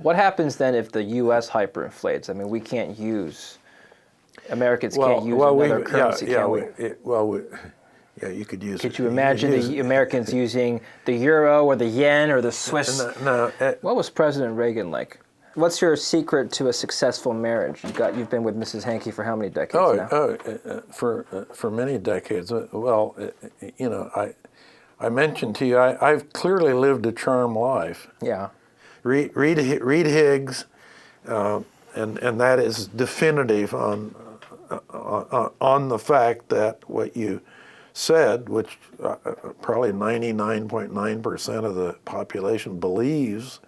What happens then if the U.S. hyperinflates? I mean, we can't use, Americans can't use another currency, can we? Yeah, you could use. Could you imagine the Americans using the euro or the yen or the Swiss? No. What was President Reagan like? What's your secret to a successful marriage? You've been with Mrs. Hanke for how many decades now? For many decades. Well, I mentioned to you, I've clearly lived a charmed life. Yeah. Read Higgs, and that is definitive on the fact that what you said, which probably 99.9% of the population believes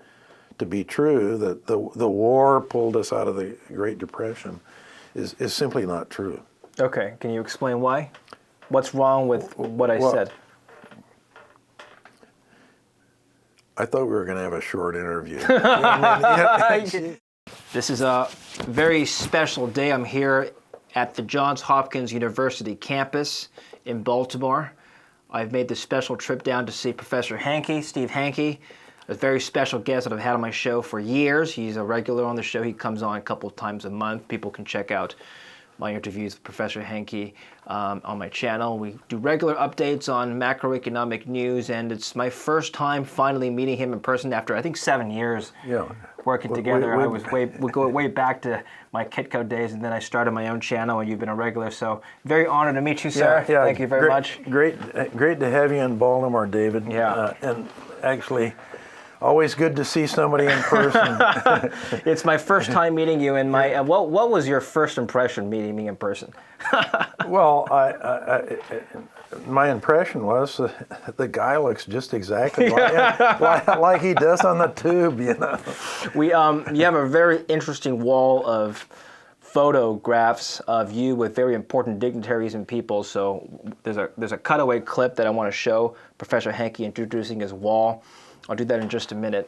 to be true, that the war pulled us out of the Great Depression, is simply not true. Okay, can you explain why? What's wrong with what I said? I thought we were going to have a short interview. This is a very special day. I'm here at the Johns Hopkins University campus in Baltimore. I've made this special trip down to see Professor Hanke, Steve Hanke, a very special guest that I've had on my show for years. He's a regular on the show. He comes on a couple of times a month. People can check out my interviews with Professor Hanke on my channel. We do regular updates on macroeconomic news, and it's my first time finally meeting him in person after, I think, 7 years working together. We go way back to my Kitco days, and then I started my own channel, and you've been a regular, so very honored to meet you, sir. Yeah, Thank you very much. Great to have you in Baltimore, David. Yeah. And actually, always good to see somebody in person. It's my first time meeting you, and what was your first impression meeting me in person? Well, my impression was the guy looks just exactly like he does on the tube, you know. You have a very interesting wall of photographs of you with very important dignitaries and people. So there's a cutaway clip that I want to show Professor Hanke introducing his wall. I'll do that in just a minute.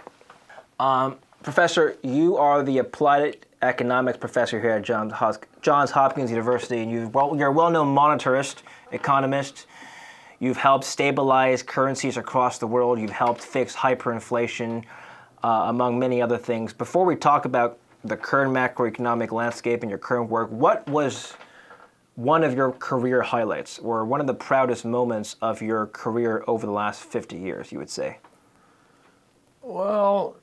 Professor, you are the applied economics professor here at Johns Hopkins University, and you're a well-known monetarist, economist. You've helped stabilize currencies across the world. You've helped fix hyperinflation, among many other things. Before we talk about the current macroeconomic landscape and your current work, what was one of your career highlights, or one of the proudest moments of your career over the last 50 years, you would say? Well,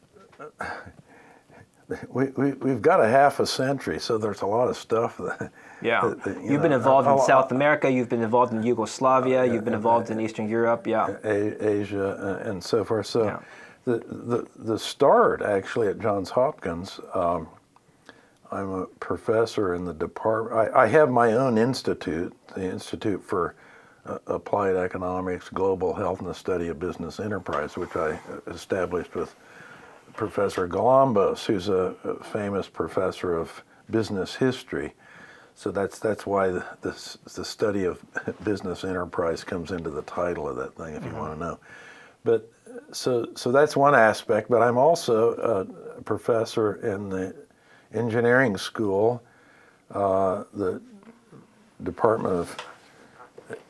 we've got a half a century, so there's a lot of stuff that... Yeah. You've been involved in South America, you've been involved in Yugoslavia, you've been involved in Eastern Europe, Asia, and so forth. So yeah. the start, actually, at Johns Hopkins, I'm a professor in the department. I have my own institute, the Institute for Applied Economics, Global Health, and the Study of Business Enterprise, which I established with Professor Galambos, who's a famous professor of business history. So that's why the study of business enterprise comes into the title of that thing, if you want to know. But so that's one aspect. But I'm also a professor in the engineering school, the Department of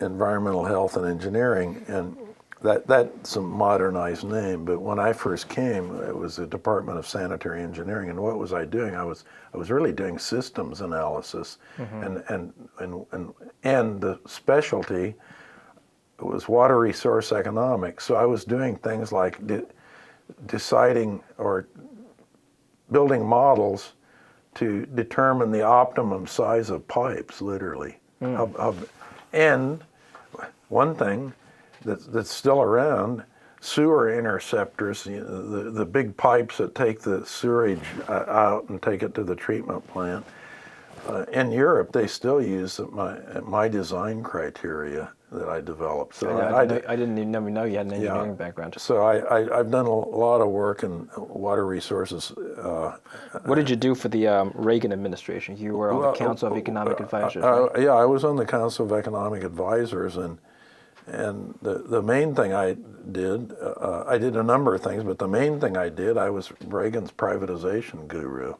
Environmental Health and Engineering, and that's a modernized name. But when I first came, it was the Department of Sanitary Engineering. And what was I doing? I was really doing systems analysis, and the specialty was water resource economics. So I was doing things like deciding or building models to determine the optimum size of pipes, literally. And one thing that's still around, sewer interceptors, the big pipes that take the sewerage out and take it to the treatment plant. In Europe, they still use my design criteria that I developed. So I didn't even know you had an engineering background. So I've done a lot of work in water resources. What did you do for the Reagan administration? You were on the Council of Economic Advisors, right? Yeah, I was on the Council of Economic Advisors, and the main thing I did a number of things, but the main thing I did, I was Reagan's privatization guru.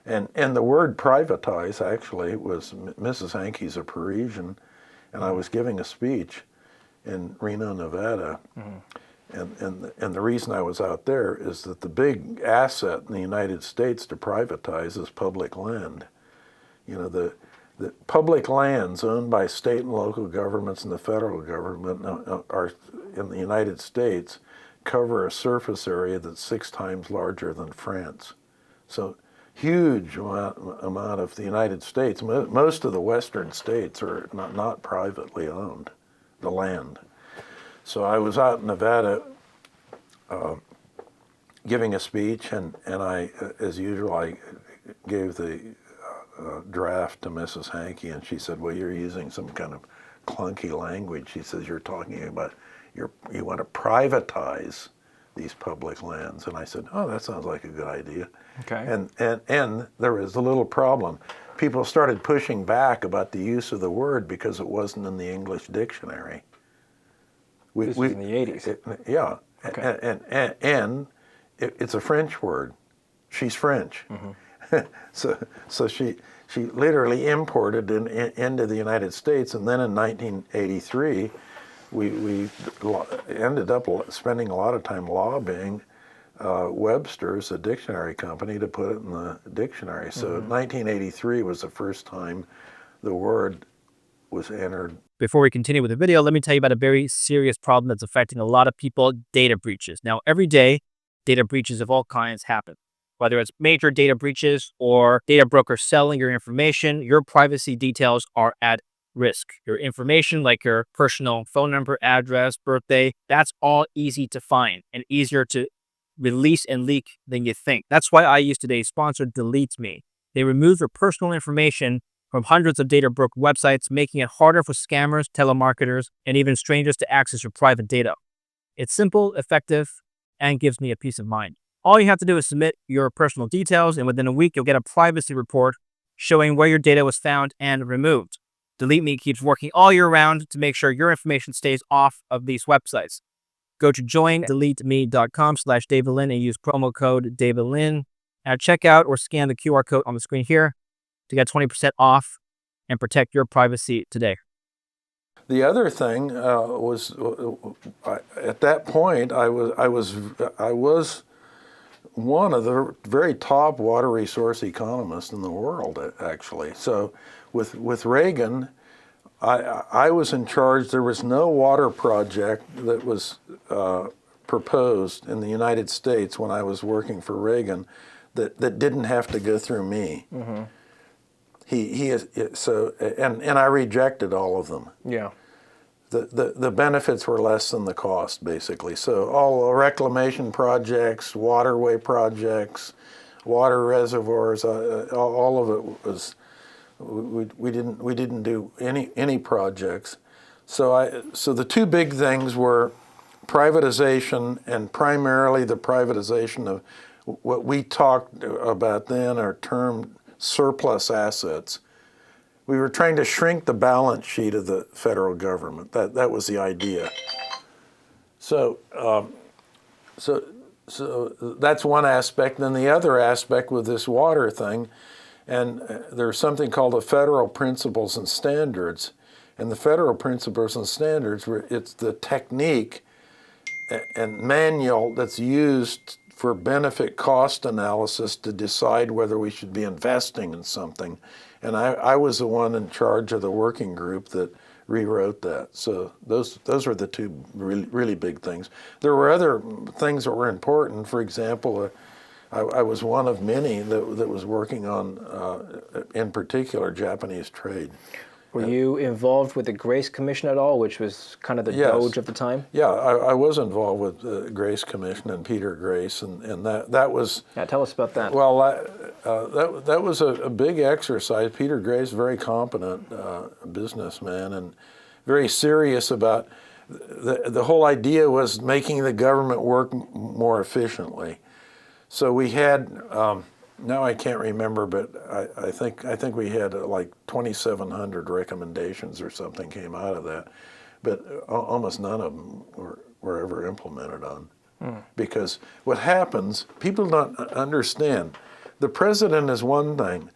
And the word privatize, actually, was, Mrs. Hanke's a Parisian, and I was giving a speech in Reno, Nevada, And the reason I was out there is that the big asset in the United States to privatize is public land. You know, the public lands owned by state and local governments and the federal government are in the United States cover a surface area that's 6 times larger than France. So huge amount of the United States, most of the Western states are not privately owned, the land. So I was out in Nevada giving a speech, and I, as usual, I gave the draft to Mrs. Hanke, and she said, well, you're using some kind of clunky language. She says, you're talking about, you want to privatize these public lands. And I said, oh, that sounds like a good idea. Okay. And there was a little problem. People started pushing back about the use of the word because it wasn't in the English dictionary. This was in the 80s. Yeah. Okay. And it's a French word. She's French. Mm-hmm. So she literally imported into the United States, and then in 1983, we ended up spending a lot of time lobbying Webster's, a dictionary company, to put it in the dictionary. So 1983 was the first time the word was entered. Before we continue with the video, let me tell you about a very serious problem that's affecting a lot of people: data breaches. Now, every day, data breaches of all kinds happen. Whether it's major data breaches or data brokers selling your information, your privacy details are at risk. Your information, like your personal phone number, address, birthday, that's all easy to find and easier to release and leak than you think. That's why I use today's sponsor, Delete Me. They remove your personal information from hundreds of data broker websites, making it harder for scammers, telemarketers, and even strangers to access your private data. It's simple, effective, and gives me a peace of mind. All you have to do is submit your personal details, and within a week, you'll get a privacy report showing where your data was found and removed. Delete Me keeps working all year round to make sure your information stays off of these websites. Go to joindeleteme.com/DavidLin and use promo code DavidLin at checkout, or scan the QR code on the screen here to get 20% off and protect your privacy today. The other thing was, at that point, I was one of the very top water resource economists in the world, actually. So with Reagan, I was in charge. There was no water project that was proposed in the United States when I was working for Reagan that didn't have to go through me. Mm-hmm. And I rejected all of them. Yeah. The benefits were less than the cost, basically. So all the reclamation projects, waterway projects, water reservoirs, all of it was, we didn't do any projects. So the two big things were privatization, and primarily the privatization of what we talked about then are termed surplus assets. We were trying to shrink the balance sheet of the federal government. That was the idea. So that's one aspect. Then the other aspect with this water thing, and there's something called the Federal Principles and Standards. And the Federal Principles and Standards, it's the technique and manual that's used for benefit cost analysis to decide whether we should be investing in something. And I was the one in charge of the working group that rewrote that. So those were the two really big things. There were other things that were important. For example, I was one of many that was working on, in particular, Japanese trade. Were you involved with the Grace Commission at all, which was kind of the DOGE of the time? Yeah, I was involved with the Grace Commission and Peter Grace, and that was... Yeah, tell us about that. Well, that was a big exercise. Peter Grace, very competent businessman and very serious about... The whole idea was making the government work more efficiently. So we had... now I can't remember, but I think we had like 2,700 recommendations or something came out of that, but almost none of them were ever implemented on. Because what happens, people don't understand. The president is one thing,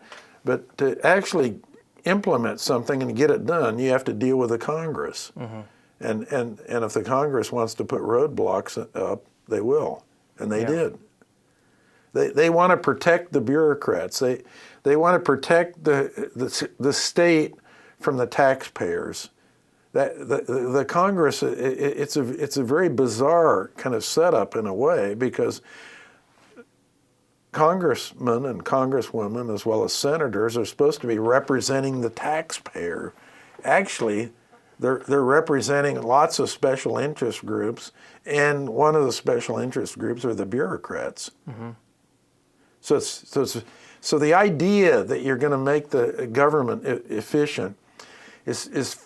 but to actually implement something and get it done, you have to deal with the Congress. Mm-hmm. And if the Congress wants to put roadblocks up, they will, and they did. They want to protect the bureaucrats. They want to protect the state from the taxpayers. The Congress, it's a very bizarre kind of setup in a way, because congressmen and congresswomen, as well as senators, are supposed to be representing the taxpayer. Actually, they're representing lots of special interest groups, and one of the special interest groups are the bureaucrats. Mm-hmm. So the idea that you're going to make the government efficient is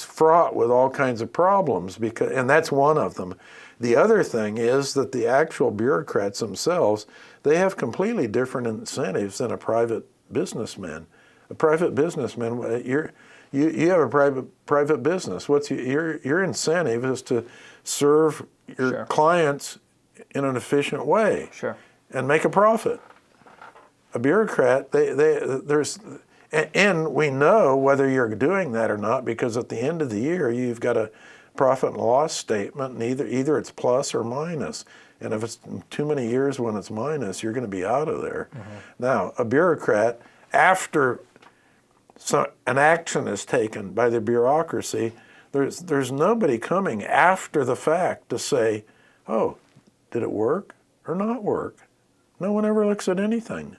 fraught with all kinds of problems, and that's one of them. The other thing is that the actual bureaucrats themselves, they have completely different incentives than a private businessman. A private businessman, you have a private business. Your incentive is to serve your clients in an efficient way and make a profit. A bureaucrat, and we know whether you're doing that or not, because at the end of the year you've got a profit and loss statement, and either it's plus or minus. And if it's too many years when it's minus, you're going to be out of there. Mm-hmm. Now, a bureaucrat, after an action is taken by the bureaucracy, there's nobody coming after the fact to say, oh, did it work or not work? No one ever looks at anything.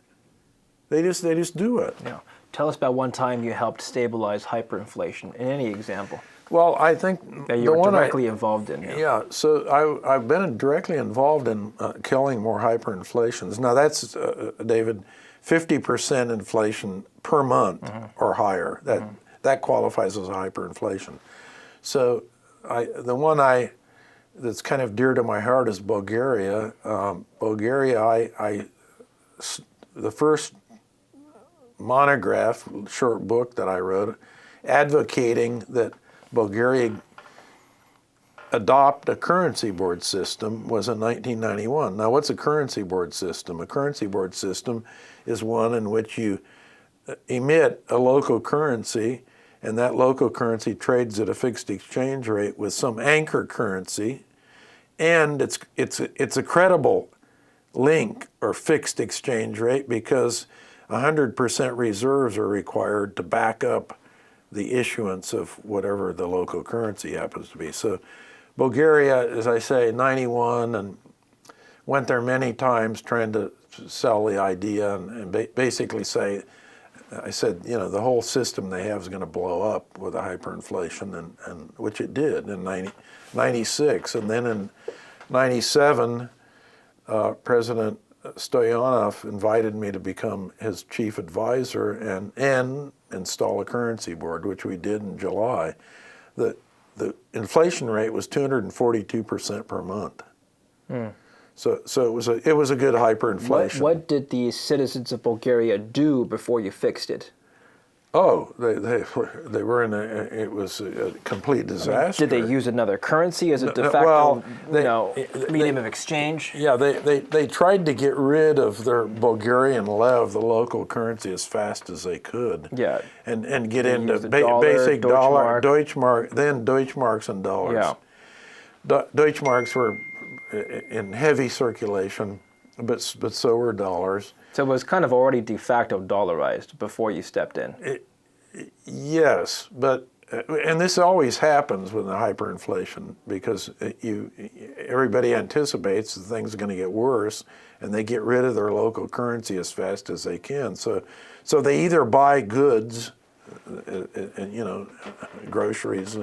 They just do it. Yeah. Tell us about one time you helped stabilize hyperinflation, in any example. Well, I think that you were directly involved in. Yeah, so I've been directly involved in killing more hyperinflations. Now that's, David, 50% inflation per month or higher. That qualifies as a hyperinflation. So the one that's kind of dear to my heart is Bulgaria. The first monograph, short book that I wrote, advocating that Bulgaria adopt a currency board system, was in 1991. Now, what's a currency board system? A currency board system is one in which you emit a local currency, and that local currency trades at a fixed exchange rate with some anchor currency, and it's a credible link or fixed exchange rate, because 100% reserves are required to back up the issuance of whatever the local currency happens to be. So Bulgaria, as I say, 91, and went there many times trying to sell the idea and basically say, I said, the whole system they have is going to blow up with a hyperinflation, and which it did in 96. And then in 97, President Stoyanov invited me to become his chief advisor and install a currency board, which we did in July. The inflation rate was 242% per month. So it was a good hyperinflation. What did the citizens of Bulgaria do before you fixed it? Oh, they were in it was a complete disaster. Did they use another currency as a de facto medium of exchange? Yeah, they tried to get rid of their Bulgarian lev, the local currency, as fast as they could. Yeah, and get into basic dollar, Deutschmark, then Deutschmarks and dollars. Yeah, Deutschmarks were in heavy circulation, but so were dollars. So it was kind of already de facto dollarized before you stepped in. Yes, but and this always happens with the hyperinflation, because everybody anticipates that things are going to get worse, and they get rid of their local currency as fast as they can. So they either buy goods, groceries,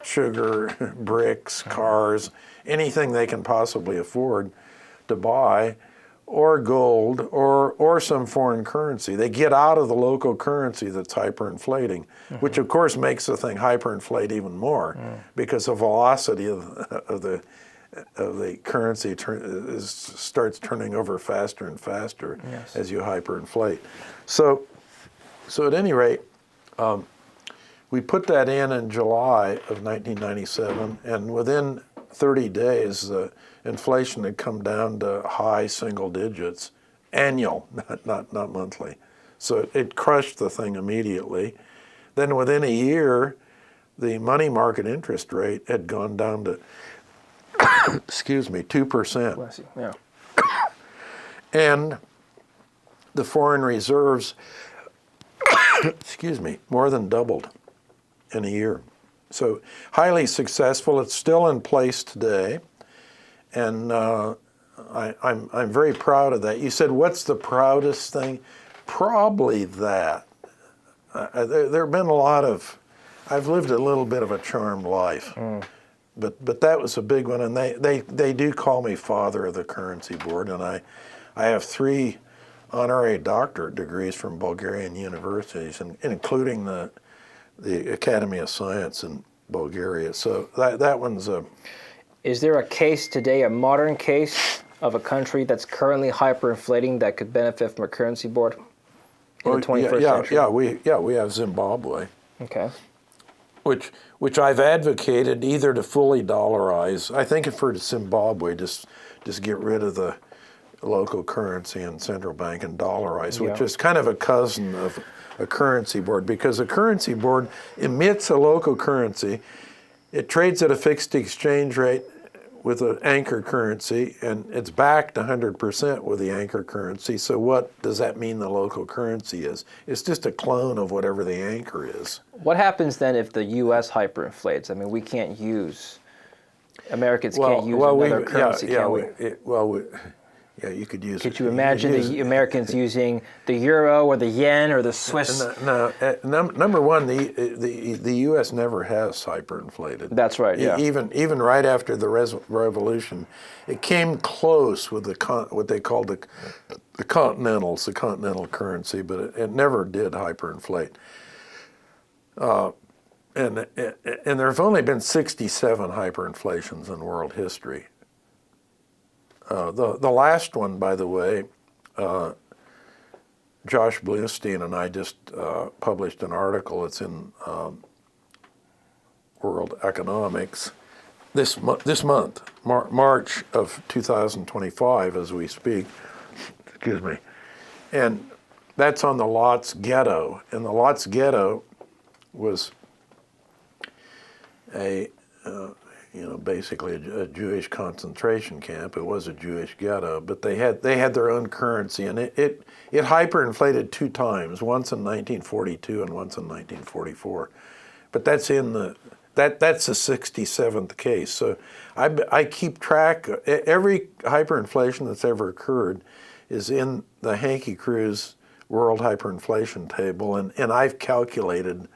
sugar, bricks, cars, anything they can possibly afford to buy, or gold, or some foreign currency. They get out of the local currency that's hyperinflating, which of course makes the thing hyperinflate even more, because the velocity of the currency starts turning over faster and faster as you hyperinflate. So at any rate, we put that in July of 1997, and within 30 days, the inflation had come down to high single digits, annual, not monthly. So it crushed the thing immediately. Then within a year, the money market interest rate had gone down to, excuse me, 2%. Bless you. Yeah. And the foreign reserves, excuse me, more than doubled in a year. So highly successful. It's still in place today. And I'm very proud of that. You said, what's the proudest thing? Probably that. There have been a lot of, I've lived a little bit of a charmed life. But that was a big one, and they do call me father of the currency board, and I have 3 honorary doctorate degrees from Bulgarian universities, including the Academy of Science in Bulgaria. So that one's a... Is there a case today, a modern case of a country that's currently hyperinflating that could benefit from a currency board in the 21st century? We have Zimbabwe. Okay. Which I've advocated either to fully dollarize. I think for Zimbabwe, just get rid of the local currency and central bank and dollarize, which is kind of a cousin of a currency board, because a currency board emits a local currency. It trades at a fixed exchange rate with an anchor currency, and it's backed 100% with the anchor currency. So what does that mean the local currency is? It's just a clone of whatever the anchor is. What happens then if the U.S. hyperinflates? I mean, we can't use, Americans can't use another currency, can we? Yeah, you could use. Could you imagine the Americans using the euro or the yen or the Swiss? No, number one, the U.S. never has hyperinflated. That's right. Yeah. Even right after the revolution, it came close with what they called the continental currency, but it never did hyperinflate. And there have only been 67 hyperinflations in world history. The last one, by the way, Josh Bluestein and I just published an article. It's in World Economics this month, March of 2025, as we speak. Excuse me. And that's on the Lotz Ghetto. And the Lotz Ghetto was basically a Jewish concentration camp. It was a Jewish ghetto, but they had their own currency, and it hyperinflated 2 times, once in 1942 and once in 1944. But that's that's the 67th case. So I keep track. Every hyperinflation that's ever occurred is in the Hanke Cruz World Hyperinflation Table, and I've calculated.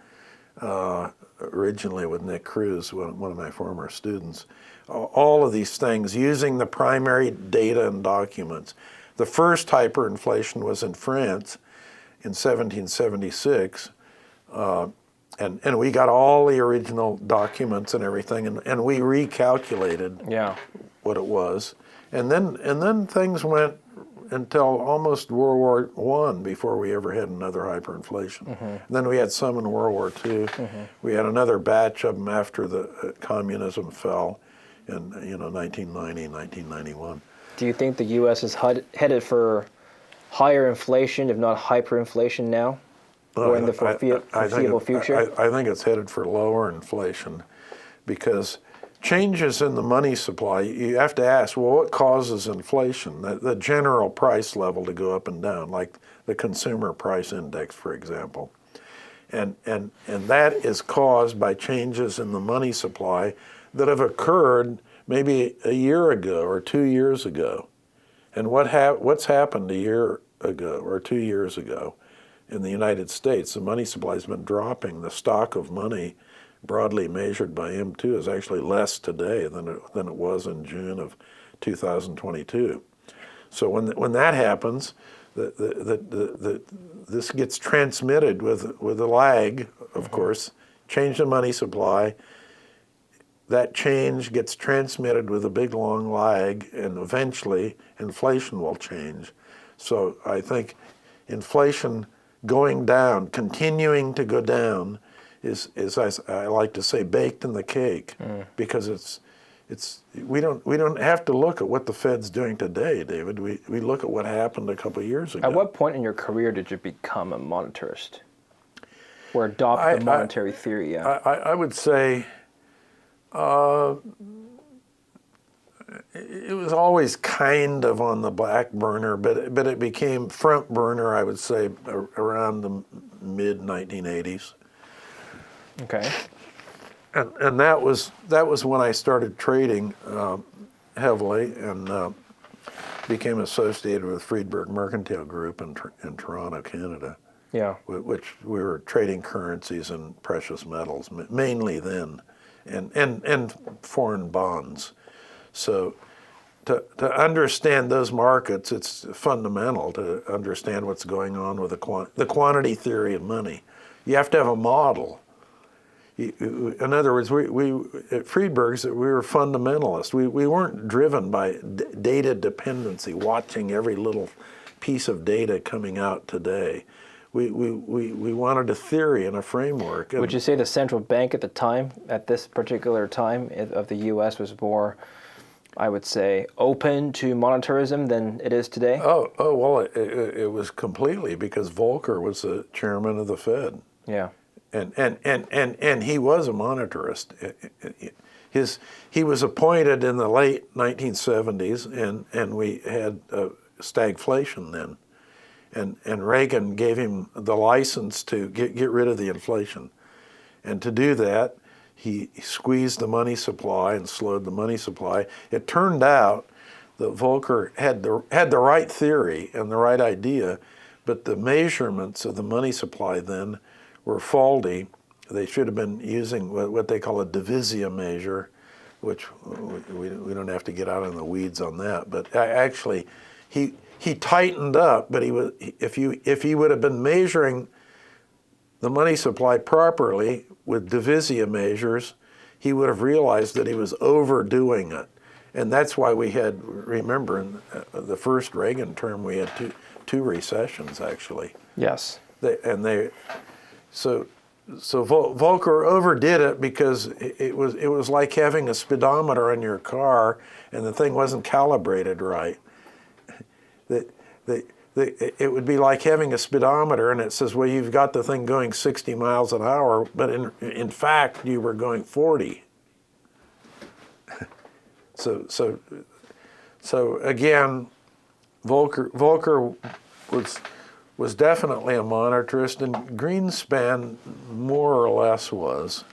Originally with Nick Cruz, one of my former students, all of these things using the primary data and documents. The first hyperinflation was in France in 1776, and we got all the original documents and everything, and we recalculated what it was, and then things went until almost World War I before we ever had another hyperinflation. Mm-hmm. Then we had some in World War II. Mm-hmm. We had another batch of them after the communism fell in 1990, 1991. Do you think the U.S. is headed for higher inflation, if not hyperinflation now, or in the foreseeable future? I think it's headed for lower inflation, because changes in the money supply, you have to ask, well, what causes inflation? The general price level to go up and down, like the consumer price index, for example. And that is caused by changes in the money supply that have occurred maybe a year ago or 2 years ago. And what's happened a year ago or 2 years ago in the United States? The money supply has been dropping. The stock of money, broadly measured by M2, is actually less today than it was in June of 2022. So when that happens, this gets transmitted with a lag, of course. Change the money supply. That change gets transmitted with a big long lag, and eventually inflation will change. So I think inflation going down, continuing to go down, is as I like to say, baked in the cake, because we don't have to look at what the Fed's doing today, David. We look at what happened a couple of years ago. At what point in your career did you become a monetarist? or adopt the monetary theory? Yeah. I would say it was always kind of on the back burner, but it became front burner, I would say, around the mid-1980s. Okay. And that was when I started trading heavily and became associated with Friedberg Mercantile Group in Toronto, Canada. Yeah. Which we were trading currencies and precious metals mainly then, and foreign bonds. So to understand those markets, it's fundamental to understand what's going on with the quantity theory of money. You have to have a model. In other words, we at Friedberg's, we were fundamentalists. We weren't driven by data dependency, watching every little piece of data coming out today. We wanted a theory and a framework. Would you say the central bank at the time, at this particular time of the U.S., was more, I would say, open to monetarism than it is today? Oh well, it was completely, because Volcker was the chairman of the Fed. Yeah. And he was a monetarist. He was appointed in the late 1970s, and we had stagflation then. And Reagan gave him the license to get rid of the inflation. And to do that, he squeezed the money supply and slowed the money supply. It turned out that Volcker had the right theory and the right idea, but the measurements of the money supply then were faulty. They should have been using what they call a divisia measure, which we don't have to get out in the weeds on that. But actually, he tightened up. But if he would have been measuring the money supply properly with divisia measures, he would have realized that he was overdoing it. And that's why we had, remember, in the first Reagan term, we had two recessions, actually. Yes. So Volcker overdid it because it was like having a speedometer in your car and the thing wasn't calibrated right. It would be like having a speedometer and it says, well, you've got the thing going 60 miles an hour, but in fact you were going 40. So again, Volcker was definitely a monetarist, and Greenspan more or less was.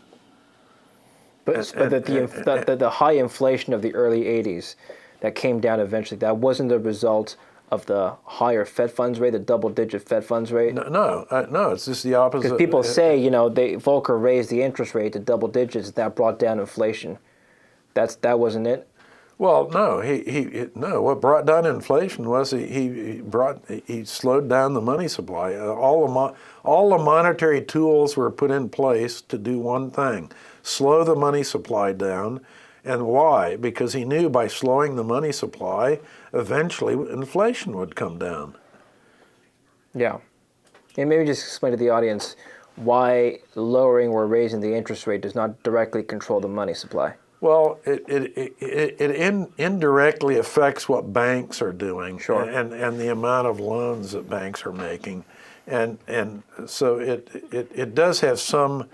But the high inflation of the early 80s that came down eventually, that wasn't the result of the higher Fed funds rate, the double-digit Fed funds rate? No, it's just the opposite. Because people say, Volcker raised the interest rate to double digits, that brought down inflation. That wasn't it? Well, no, no. What brought down inflation was he slowed down the money supply. All the monetary tools were put in place to do one thing: slow the money supply down. And why? Because he knew by slowing the money supply, eventually inflation would come down. Yeah, and maybe just explain to the audience why lowering or raising the interest rate does not directly control the money supply. Well, it indirectly affects what banks are doing, sure, and the amount of loans that banks are making, and so it does have some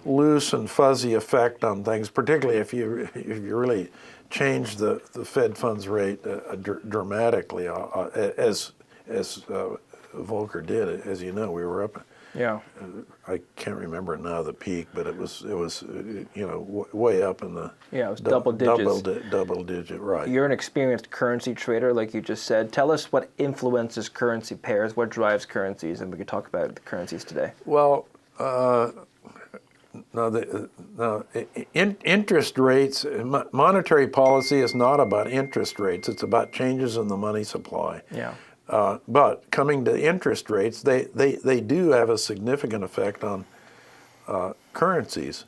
loose and fuzzy effect on things, particularly if you really change the Fed funds rate dramatically, as Volcker did. As you know, we were up. Yeah. I can't remember now the peak, but it was way up in the it was double digits. Double digit, right. You're an experienced currency trader, like you just said. Tell us what influences currency pairs, what drives currencies, and we could talk about the currencies today. Well, interest rates, monetary policy is not about interest rates. It's about changes in the money supply. Yeah. But coming to interest rates, they do have a significant effect on currencies,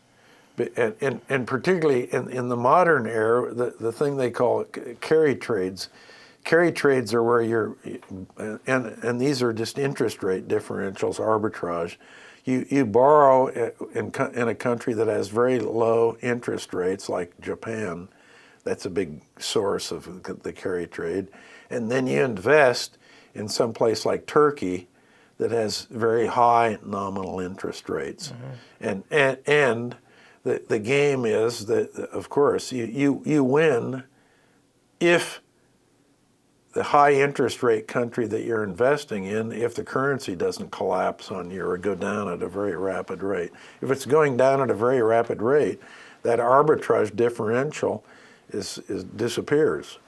and particularly in the modern era, the thing they call carry trades. Carry trades are where and these are just interest rate differentials, arbitrage. You borrow in a country that has very low interest rates, like Japan. That's a big source of the carry trade, and then you invest in some place like Turkey that has very high nominal interest rates. And the game is that, of course, you win if the high interest rate country that you're investing in, if the currency doesn't collapse on you or go down at a very rapid rate. If it's going down at a very rapid rate, that arbitrage differential disappears.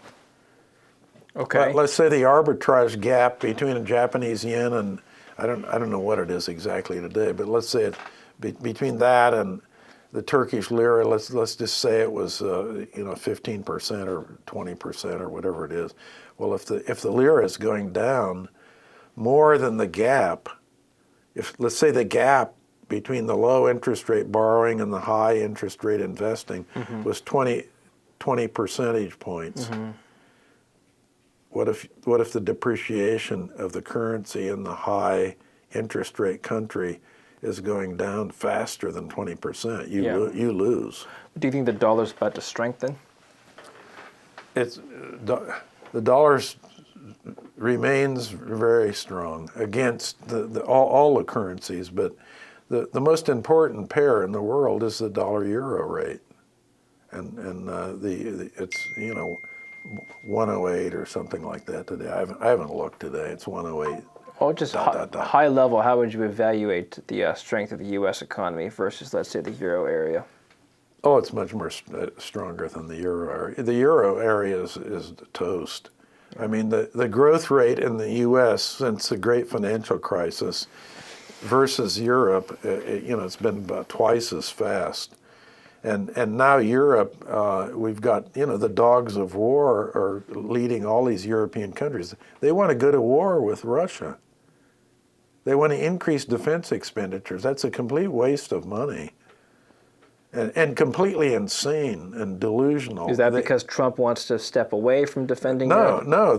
Okay. Let's say the arbitrage gap between a Japanese yen and I don't know what it is exactly today, but let's say between that and the Turkish lira, let's just say it was 15% or 20% or whatever it is. Well, if the lira is going down more than the gap, if let's say the gap between the low interest rate borrowing and the high interest rate investing was 20 percentage points. What if the depreciation of the currency in the high interest rate country is going down faster than 20%? You lose. Do you think the dollar's about to strengthen? The dollar remains very strong against all the currencies, but the most important pair in the world is the dollar-euro rate, and it's 108 or something like that today. I haven't looked today. It's 108. Well, just high level, how would you evaluate the strength of the U.S. economy versus, let's say, the euro area? Oh, it's much more stronger than the euro area. The euro area is toast. I mean, the growth rate in the U.S. since the great financial crisis versus Europe, it's been about twice as fast. And now Europe, we've got, the dogs of war are leading all these European countries. They want to go to war with Russia. They want to increase defense expenditures. That's a complete waste of money. And completely insane and delusional. Is that because Trump wants to step away from defending Europe? No.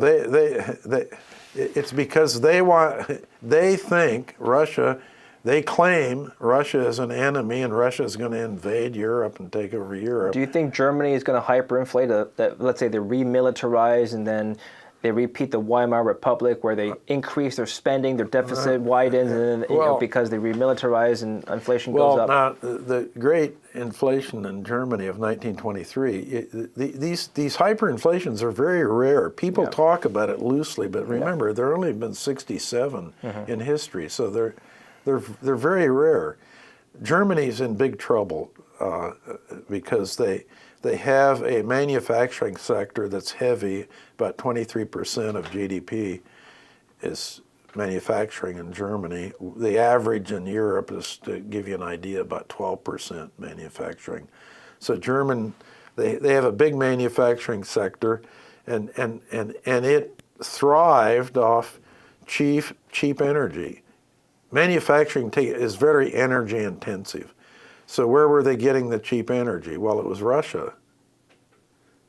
It's because they think Russia. They claim Russia is an enemy and Russia is going to invade Europe and take over Europe. Do you think Germany is going to hyperinflate? Let's say they remilitarize and then they repeat the Weimar Republic where they increase their spending, their deficit widens, and then because they remilitarize and inflation goes up. Well, now the great inflation in Germany of 1923, these hyperinflations are very rare. People talk about it loosely, but remember, there have only been 67 in history, so they're very rare. Germany's in big trouble because they have a manufacturing sector that's heavy. About 23% of GDP is manufacturing in Germany. The average in Europe is, to give you an idea, about 12% manufacturing. So they have a big manufacturing sector, and it thrived off cheap energy. Manufacturing is very energy intensive. So where were they getting the cheap energy? Well, it was Russia.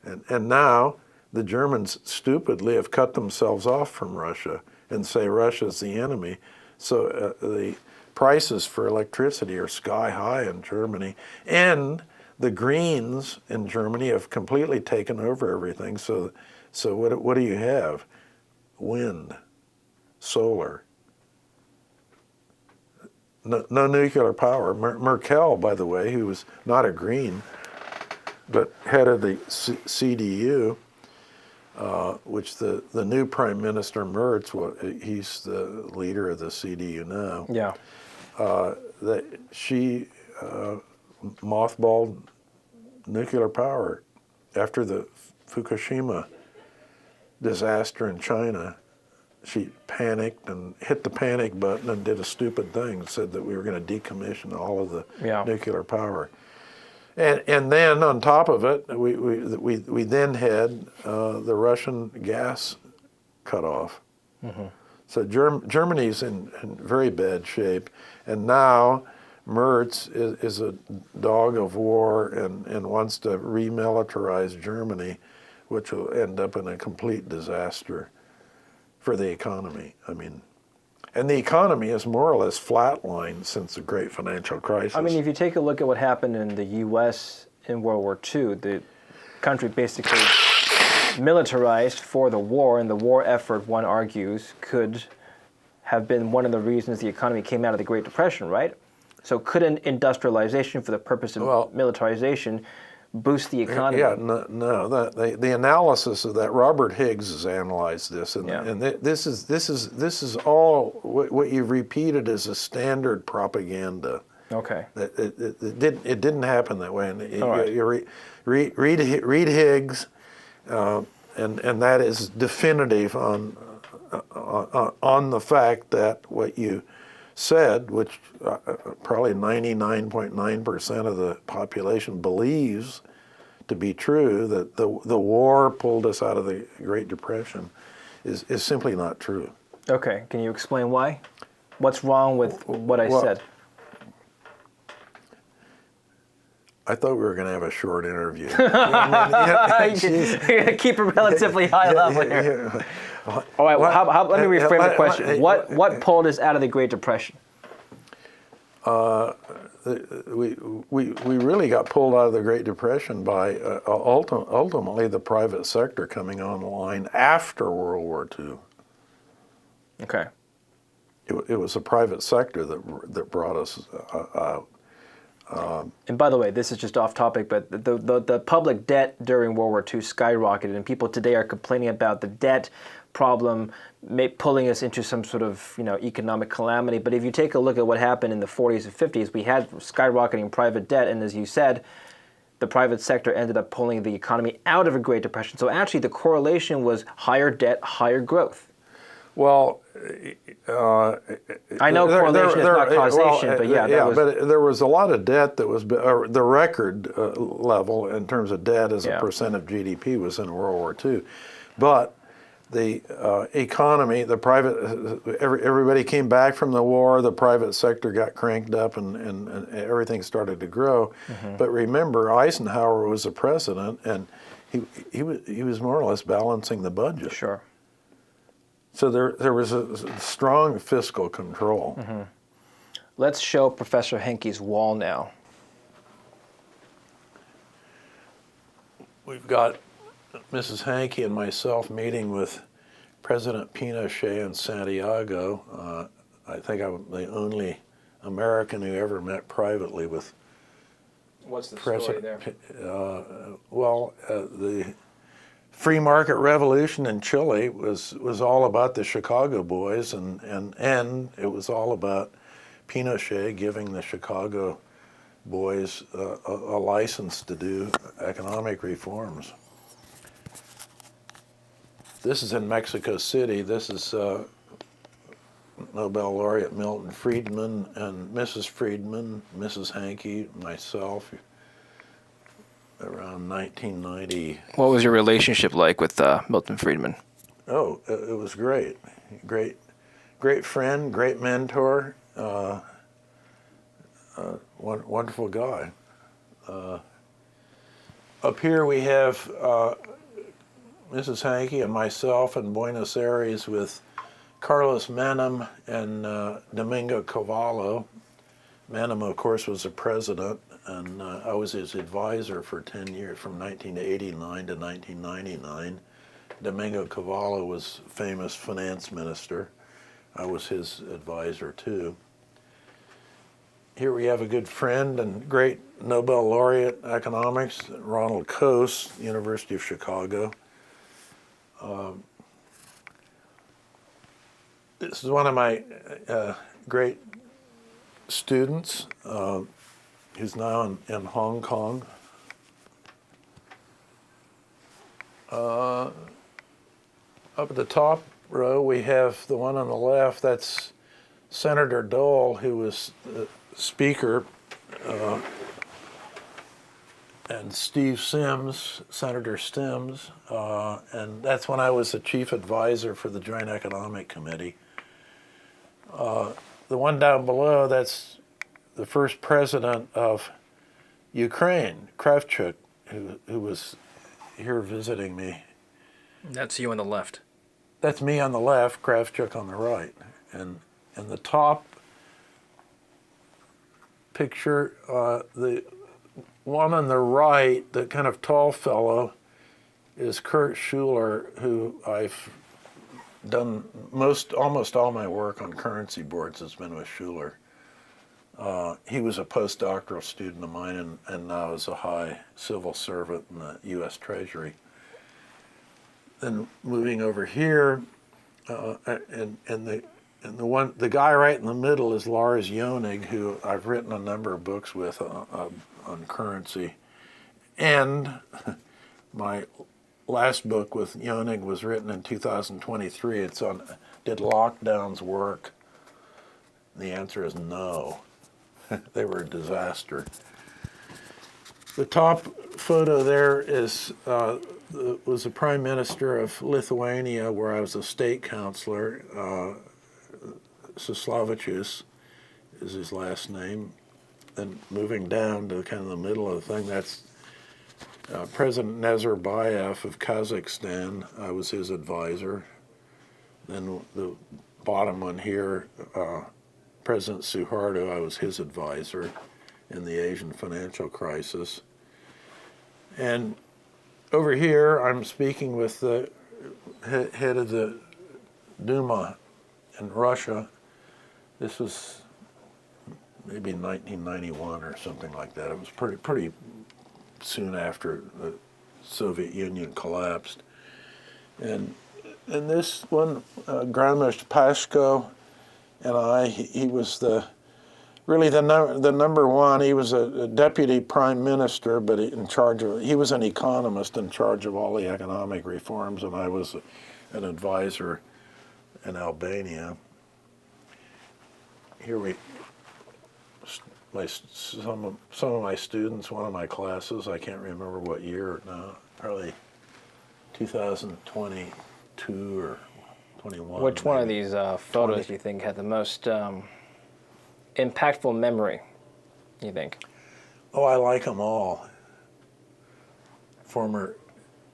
And now the Germans stupidly have cut themselves off from Russia and say Russia's the enemy. So the prices for electricity are sky high in Germany. And the Greens in Germany have completely taken over everything. So what do you have? Wind, solar. No nuclear power. Merkel, by the way, who was not a Green, but head of the CDU, which the new Prime Minister Merz, he's the leader of the CDU now. Yeah. She mothballed nuclear power after the Fukushima disaster in China. She panicked and hit the panic button and did a stupid thing, said that we were going to decommission all of the nuclear power. And then on top of it, we then had the Russian gas cut off. So Germany's in very bad shape, and now Merz is a dog of war and wants to remilitarize Germany, which will end up in a complete disaster for the economy. I mean, and the economy is more or less flatlined since the great financial crisis. I mean, if you take a look at what happened in the U.S. in World War II, the country basically militarized for the war, and the war effort, one argues, could have been one of the reasons the economy came out of the Great Depression, right? So couldn't industrialization for the purpose of militarization boost the economy? Yeah, no. The analysis of that, Robert Higgs has analyzed this, and this is all what you've repeated is a standard propaganda. Okay. It didn't happen that way. And right. you read Higgs, and that is definitive on the fact that what you said, which probably 99.9% of the population believes to be true, that the war pulled us out of the Great Depression, is simply not true. Okay, can you explain why? What's wrong with what I said? I thought we were going to have a short interview. You're going to keep a relatively high level here. All right, well, let me reframe the question. What pulled us out of the Great Depression? We really got pulled out of the Great Depression by ultimately the private sector coming online after World War II. Okay. It was the private sector that brought us out. And by the way, this is just off topic, but the public debt during World War II skyrocketed, and people today are complaining about the debt problem pulling us into some sort of economic calamity. But if you take a look at what happened in the 40s and 50s, we had skyrocketing private debt, and as you said, the private sector ended up pulling the economy out of a Great Depression. So actually the correlation was higher debt, higher growth. Well, I know correlation is not causation, but but there was a lot of debt that was the record level in terms of debt as a percent of GDP was in World War II, but the economy, the private, everybody came back from the war. The private sector got cranked up, and everything started to grow. Mm-hmm. But remember, Eisenhower was the president, and he was more or less balancing the budget. Sure. So there was a strong fiscal control. Mm-hmm. Let's show Professor Hanke's wall now. We've got Mrs. Hanke and myself meeting with President Pinochet in Santiago. I think I'm the only American who ever met privately with What's the President. Story there? The free market revolution in Chile was all about the Chicago boys, and it was all about Pinochet giving the Chicago boys a license to do economic reforms. This is in Mexico City. This is Nobel laureate Milton Friedman and Mrs. Friedman, Mrs. Hanke, myself, around 1990. What was your relationship like with Milton Friedman? Oh, it was great. Great friend, great mentor, wonderful guy. Up here we have Mrs. Hanke and myself in Buenos Aires with Carlos Menem and Domingo Cavallo. Menem, of course, was the president, and I was his advisor for 10 years, from 1989 to 1999. Domingo Cavallo was famous finance minister. I was his advisor, too. Here we have a good friend and great Nobel laureate economics, Ronald Coase, University of Chicago. This is one of my great students who's now in Hong Kong. Up at the top row, we have the one on the left. That's Senator Dole, who was the speaker, and Steve Sims, Senator Sims, and that's when I was the chief advisor for the Joint Economic Committee. The one down below, that's the first president of Ukraine, Kravchuk, who was here visiting me. That's you on the left. That's me on the left, Kravchuk on the right. And the top picture, the one on the right, the kind of tall fellow, is Kurt Schuler, who I've done almost all my work on currency boards has been with Schuler. He was a postdoctoral student of mine, and now is a high civil servant in the U.S. Treasury. Then moving over here, and the guy right in the middle is Lars Jonig, who I've written a number of books with on currency, and my last book with Jonig was written in 2023. It's on, did lockdowns work? The answer is no. They were a disaster. The top photo there is was the Prime Minister of Lithuania, where I was a state councilor. Saslavicius is his last name. Then moving down to kind of the middle of the thing, that's President Nazarbayev of Kazakhstan. I was his advisor. Then the bottom one here, President Suharto, I was his advisor in the Asian financial crisis. And over here, I'm speaking with the head of the Duma in Russia. This was maybe 1991 or something like that. It was pretty soon after the Soviet Union collapsed. And this one, Gramish Pashko and he was really the number one. He was a deputy prime minister, but he was an economist in charge of all the economic reforms, and I was an advisor in Albania. Here some of my students, one of my classes, I can't remember what year now, probably 2022 or 21. Which one of these photos do you think had the most impactful memory, you think? Oh, I like them all. Former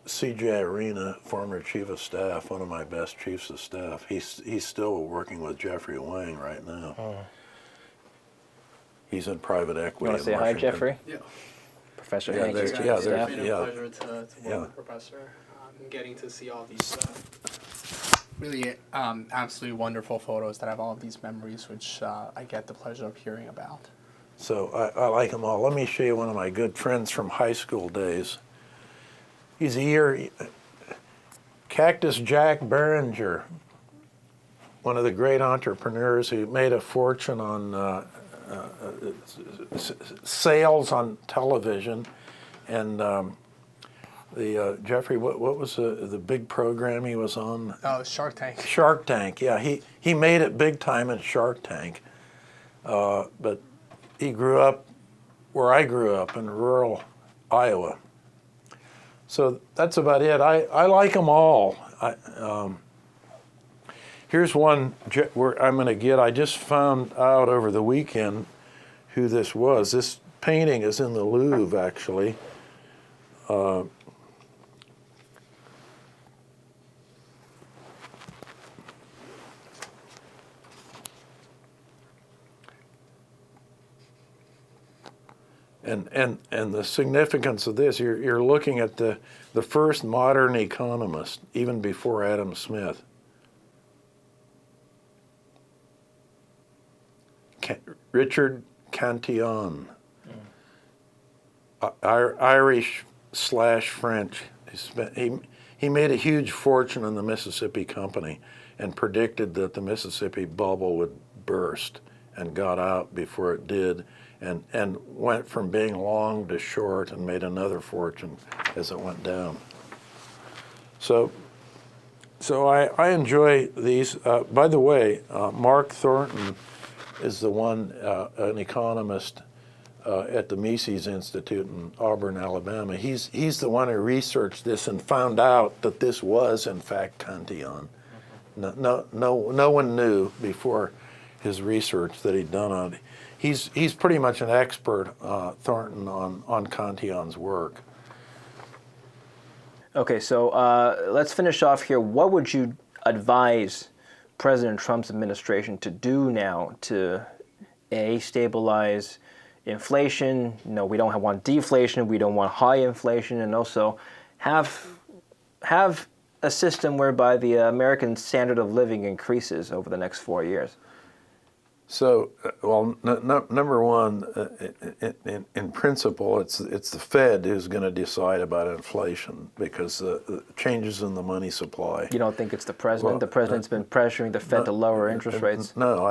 C.J. Arena, former chief of staff, one of my best chiefs of staff. He's still working with Jeffrey Wang right now. Oh. He's in private equity. You want to say hi, Jeffrey? Yeah. Professor Hanke, chief of staff. It's been a pleasure to work with Professor and getting to see all these really absolutely wonderful photos that have all of these memories, which I get the pleasure of hearing about. So I like them all. Let me show you one of my good friends from high school days. He's Cactus Jack Behringer, one of the great entrepreneurs who made a fortune on sales on television. And Jeffrey, what was the big program he was on? Oh, Shark Tank. Shark Tank, yeah. He made it big time in Shark Tank. But he grew up where I grew up in rural Iowa. So that's about it. I like them all. Here's one where I'm going to get. I just found out over the weekend who this was. This painting is in the Louvre, actually. And the significance of this, you're looking at the first modern economist, even before Adam Smith. Richard Cantillon, Irish/French. He made a huge fortune in the Mississippi Company and predicted that the Mississippi bubble would burst and got out before it did, and went from being long to short and made another fortune as it went down. So I enjoy these. By the way, Mark Thornton is the one, an economist at the Mises Institute in Auburn, Alabama. He's the one who researched this and found out that this was in fact Cantillon. No one knew before his research that he'd done on it. He's pretty much an expert, Thornton, on Cantillon's work. Okay, so let's finish off here. What would you advise President Trump's administration to do now to stabilize inflation? No, we don't want deflation. We don't want high inflation, and also have a system whereby the American standard of living increases over the next 4 years? So, well, number one, in principle, it's the Fed who's going to decide about inflation because the changes in the money supply. You don't think it's the president? Well, The president's been pressuring the Fed to lower interest rates? No,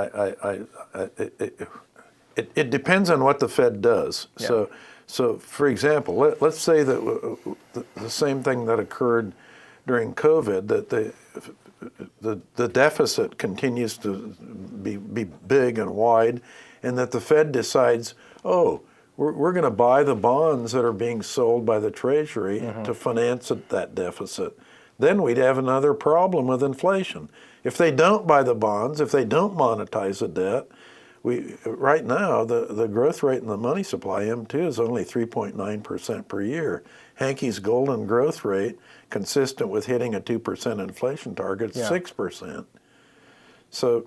it depends on what the Fed does. Yeah. So for example, let's say that the same thing that occurred during COVID, that the deficit continues to be big and wide, and that the Fed decides, oh, we're going to buy the bonds that are being sold by the Treasury to finance that deficit. Then we'd have another problem with inflation. If they don't buy the bonds, if they don't monetize the debt, right now the growth rate in the money supply, M2, is only 3.9% per year. Hanke's golden growth rate, consistent with hitting a 2% inflation target, is 6%. So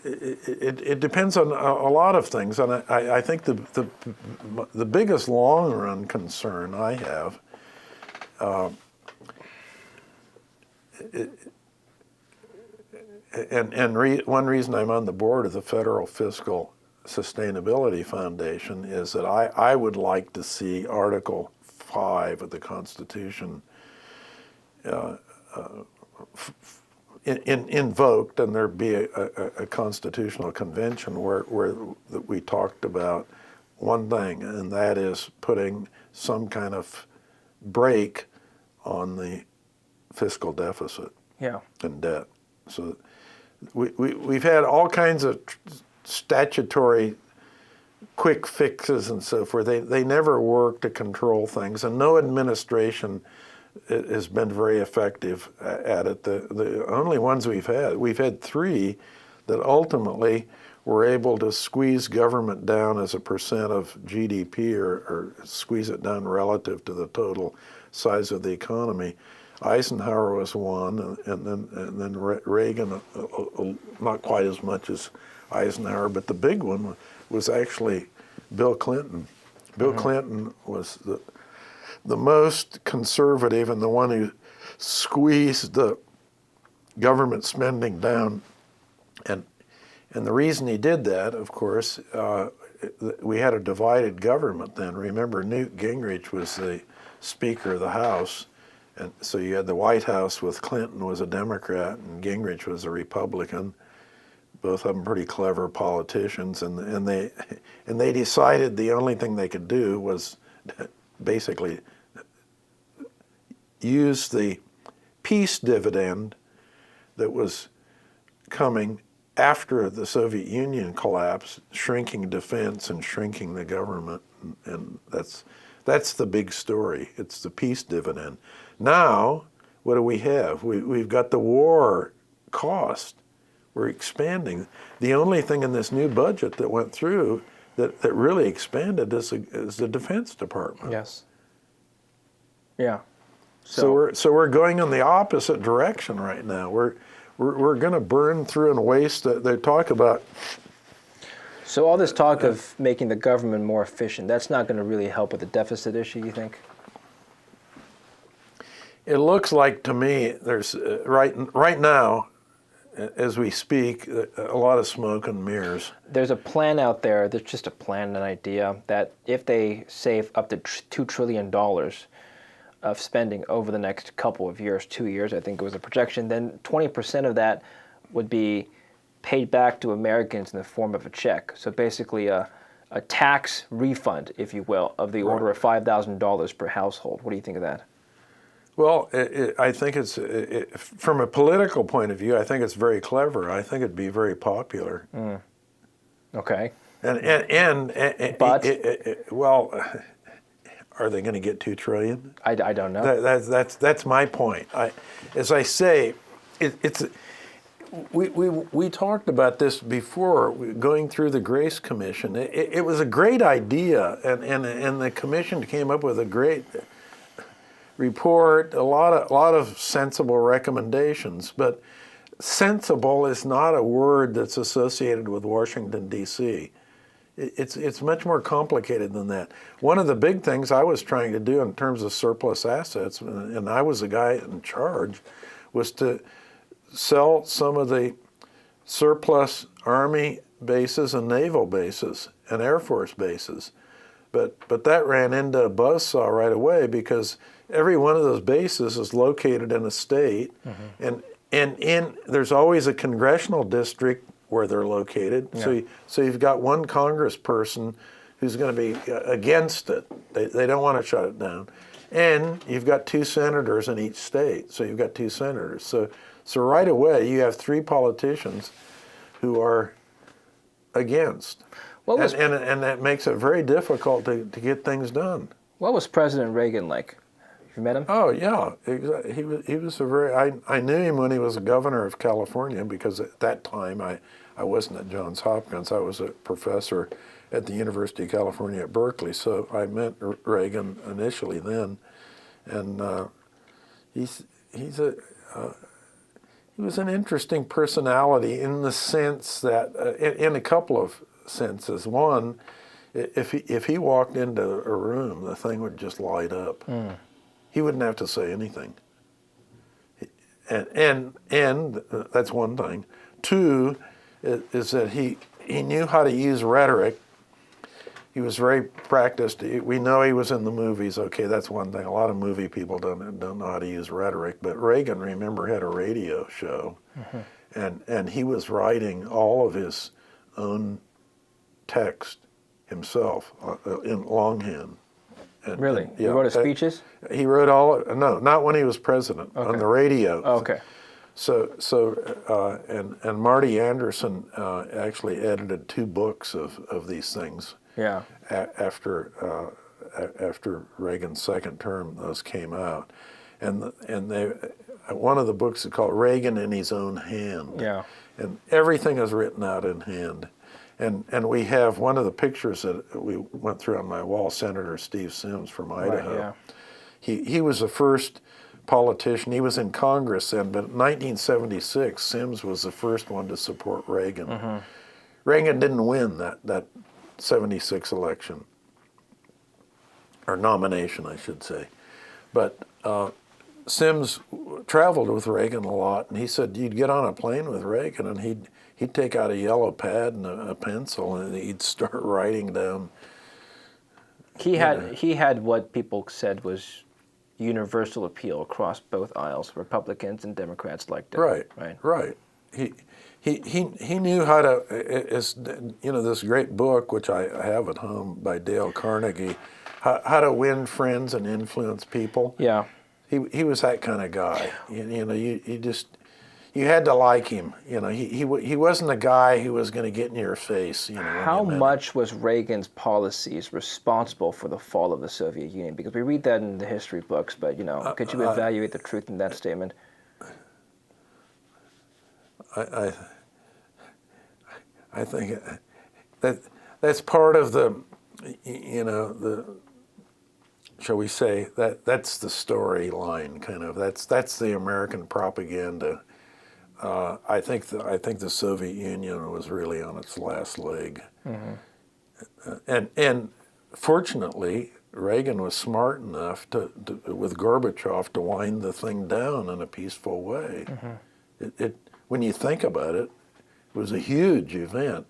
it depends on a lot of things, and I think the biggest long run concern I have one reason I'm on the board of the Federal Fiscal Sustainability Foundation is that I would like to see Article 5 of the Constitution invoked, and there be a constitutional convention where we talked about one thing, and that is putting some kind of brake on the fiscal deficit and debt. So we've had all kinds of statutory quick fixes and so forth. They never work to control things, and no administration has been very effective at it. The only ones we've had three that ultimately were able to squeeze government down as a percent of GDP or squeeze it down relative to the total size of the economy. Eisenhower was one, and then Reagan, not quite as much as Eisenhower, but the big one was actually Bill Clinton. Bill Clinton was the most conservative and the one who squeezed the government spending down. And the reason he did that, of course, we had a divided government then. Remember, Newt Gingrich was the Speaker of the House. And so you had the White House with Clinton was a Democrat and Gingrich was a Republican. Both of them pretty clever politicians, and they decided the only thing they could do was basically use the peace dividend that was coming after the Soviet Union collapsed, shrinking defense and shrinking the government, and that's the big story. It's the peace dividend. Now, what do we have? We've got the war cost. We're expanding. The only thing in this new budget that went through that really expanded is the Defense Department. Yes. Yeah. So we're going in the opposite direction right now. We're going to burn through and waste. They talk about. So all this talk of making the government more efficient, that's not going to really help with the deficit issue, you think? It looks like to me there's right now, as we speak, a lot of smoke and mirrors. There's a plan out there, there's just a plan, an idea, that if they save up to $2 trillion of spending over the next couple of years, 2 years, I think it was a projection, then 20% of that would be paid back to Americans in the form of a check. So basically a tax refund, if you will, of the order of $5,000 per household. What do you think of that? Well, I think from a political point of view, I think it's very clever. I think it'd be very popular. Okay. But are they going to get $2 trillion? I don't know. That's my point. As I say, we talked about this before going through the Grace Commission. It was a great idea, and the commission came up with a great report, a lot of sensible recommendations, but sensible is not a word that's associated with Washington, D.C. It's much more complicated than that. One of the big things I was trying to do in terms of surplus assets, and I was the guy in charge, was to sell some of the surplus Army bases and naval bases and Air Force bases. But that ran into a buzzsaw right away because every one of those bases is located in a state, and there's always a congressional district where they're located. Yeah. So you've got one congressperson who's going to be against it. They don't want to shut it down. And you've got 2 senators in each state. So you've got 2 senators. So right away you have 3 politicians who are against. And that makes it very difficult to get things done. What was President Reagan like? You met him? Oh yeah, he was a very. I knew him when he was a governor of California because at that time I wasn't at Johns Hopkins. I was a professor at the University of California at Berkeley. So I met Reagan initially then, and he was an interesting personality in the sense that in a couple of senses. One, if he walked into a room, the thing would just light up. He wouldn't have to say anything. And that's one thing. 2 is that he knew how to use rhetoric. He was very practiced. We know he was in the movies. Okay, that's one thing. A lot of movie people don't know how to use rhetoric. But Reagan, remember, had a radio show, and he was writing all of his own text himself in longhand. Really? He wrote his speeches? He wrote no, not when he was president, on the radio. Okay. And Marty Anderson actually edited 2 books of these things. Yeah. After Reagan's second term, those came out, and one of the books is called Reagan in His Own Hand. Yeah. And everything is written out in hand. And we have one of the pictures that we went through on my wall, Senator Steve Sims from Idaho. Right, yeah. He was the first politician. He was in Congress then, but in 1976, Sims was the first one to support Reagan. Reagan didn't win that 76 election, or nomination, I should say. But Sims traveled with Reagan a lot, and he said you'd get on a plane with Reagan, and he'd take out a yellow pad and a pencil, and he'd start writing down. He had what people said was universal appeal across both aisles. Republicans and Democrats liked it. Right. He knew how to. It's, this great book which I have at home by Dale Carnegie, how to win friends and influence people. Yeah. He was that kind of guy. You had to like him. He wasn't a guy who was going to get in your face. How much was Reagan's policies responsible for the fall of the Soviet Union? Because we read that in the history books, but could you evaluate the truth in that statement? I think that's part of the shall we say that's the storyline kind of. That's the American propaganda. I think the Soviet Union was really on its last leg, and fortunately Reagan was smart enough to with Gorbachev to wind the thing down in a peaceful way. When you think about it, it was a huge event.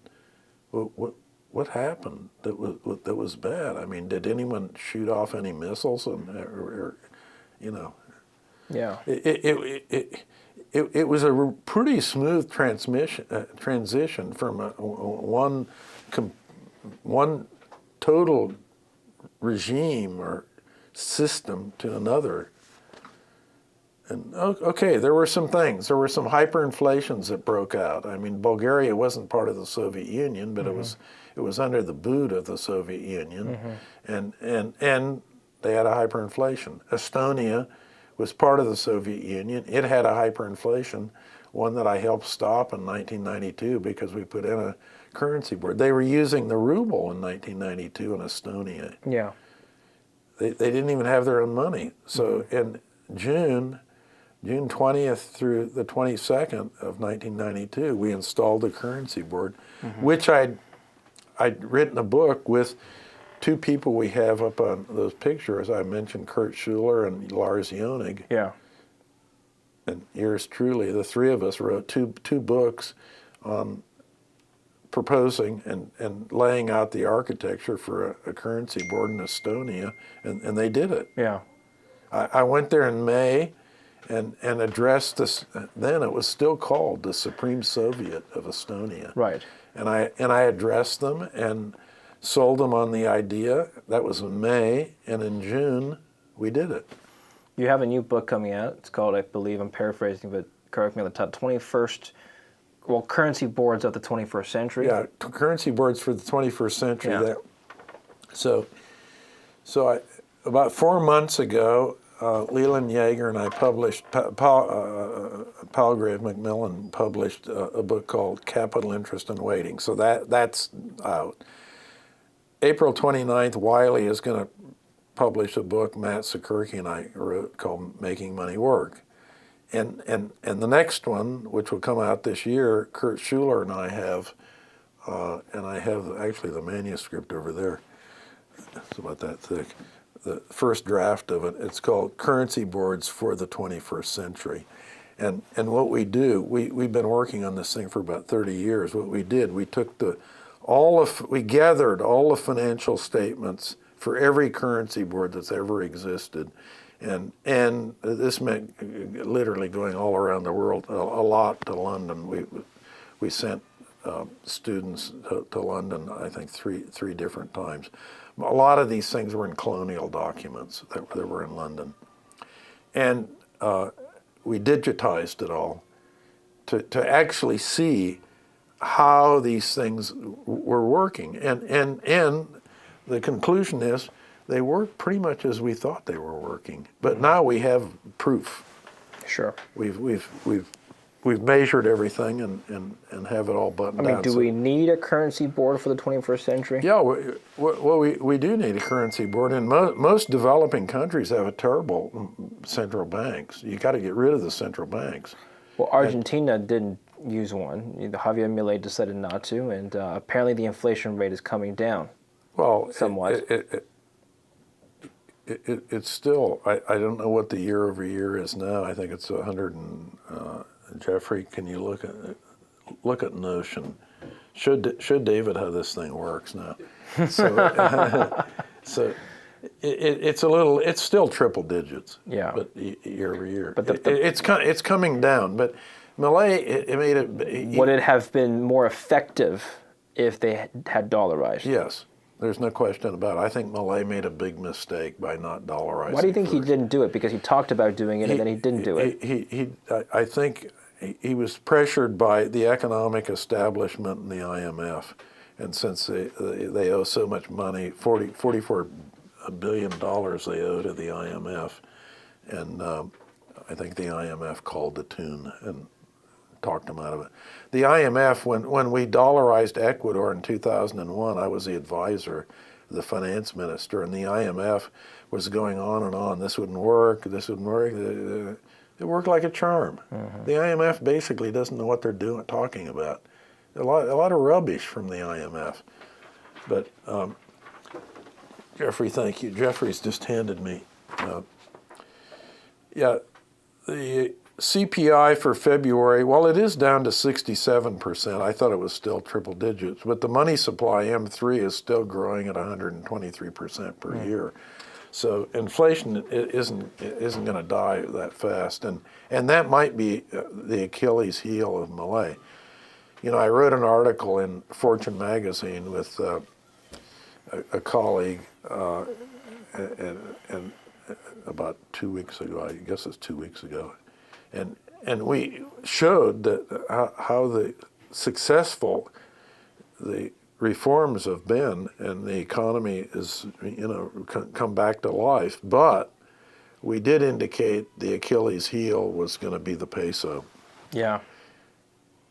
What happened that was bad? I mean, did anyone shoot off any missiles? Yeah. It was a pretty smooth transition from one total regime or system to another. And okay, there were some things. There were some hyperinflations that broke out. I mean, Bulgaria wasn't part of the Soviet Union, but it was under the boot of the Soviet Union, and they had a hyperinflation. Estonia was part of the Soviet Union. It had a hyperinflation, one that I helped stop in 1992 because we put in a currency board. They were using the ruble in 1992 in Estonia. Yeah. They didn't even have their own money. So in June 20th through the 22nd of 1992, we installed the currency board, which I I'd written a book with two people we have up on those pictures. I mentioned Kurt Schuler and Lars Jonig. Yeah. And yours truly, the three of us wrote two books on proposing and laying out the architecture for a currency board in Estonia, and they did it. Yeah. I went there in May and addressed this. Then it was still called the Supreme Soviet of Estonia. Right. And I addressed them and sold them on the idea. That was in May, and in June we did it. You have a new book coming out. It's called, I believe, I'm paraphrasing, but correct me on the top, 21st, well, Currency Boards of the 21st Century. Yeah, currency boards for the 21st century. Yeah. So about 4 months ago, Leland Yeager and I published, Palgrave Macmillan published a book called Capital Interest and Waiting. So that's out. April 29th, Wiley is going to publish a book Matt Sekurki and I wrote called Making Money Work. And the next one, which will come out this year, Kurt Schuler and I have, and I have actually the manuscript over there. It's about that thick. The first draft of it, it's called Currency Boards for the 21st Century. And what we do, we've been working on this thing for about 30 years. What we did, we took we gathered all the financial statements for every currency board that's ever existed. And this meant literally going all around the world, a lot to London. We sent students to London, I think, three different times. A lot of these things were in colonial documents that were in London. And we digitized it all to actually see how these things were working. And the conclusion is they work pretty much as we thought they were working. But now we have proof. Sure. We've measured everything and have it all buttoned down. Do we need a currency board for the 21st century? Yeah, we do need a currency board, and most developing countries have a terrible central banks. You got to get rid of the central banks. Well, Argentina didn't use one. Javier Milei decided not to, and apparently the inflation rate is coming down. Well, somewhat. It's still, I don't know what the year over year is now. I think it's 100 and, Jeffrey, can you look at Notion? Should David how this thing works now? So it's still triple digits. Yeah. But year over year. But it's coming down. But Milei, it made it. Would it have been more effective if they had dollarized? Yes. There's no question about it. I think Milei made a big mistake by not dollarizing. Why do you think he didn't do it? Because he talked about doing it and then he didn't do it. I think he was pressured by the economic establishment and the IMF. And since they owe so much money, $44 billion they owe to the IMF. And I think the IMF called the tune and talked him out of it. The IMF, when we dollarized Ecuador in 2001, I was the advisor, the finance minister, and the IMF was going on and on. This wouldn't work, this wouldn't work. It worked like a charm. Mm-hmm. The IMF basically doesn't know what they're talking about. A lot of rubbish from the IMF. But Jeffrey, thank you. Jeffrey's just handed me. The CPI for February, well, it is down to 67%. I thought it was still triple digits, but the money supply, M3, is still growing at 123% per year. So inflation isn't going to die that fast, and that might be the Achilles heel of Milei. You know, I wrote an article in Fortune magazine with a colleague, and about 2 weeks ago, I guess it's 2 weeks ago. And we showed that how successful the reforms have been, and the economy is, come back to life. But we did indicate the Achilles heel was going to be the peso. Yeah.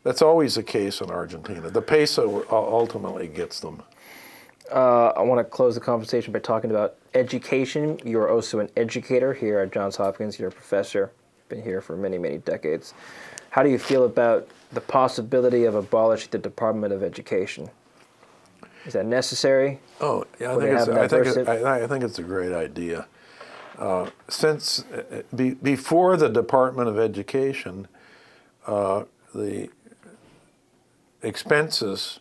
That's always the case in Argentina. The peso ultimately gets them. I want to close the conversation by talking about education. You're also an educator here at Johns Hopkins. You're a professor. Been here for many, many decades. How do you feel about the possibility of abolishing the Department of Education? Is that necessary? Oh, yeah, I think it's a great idea. Since before the Department of Education, the expenses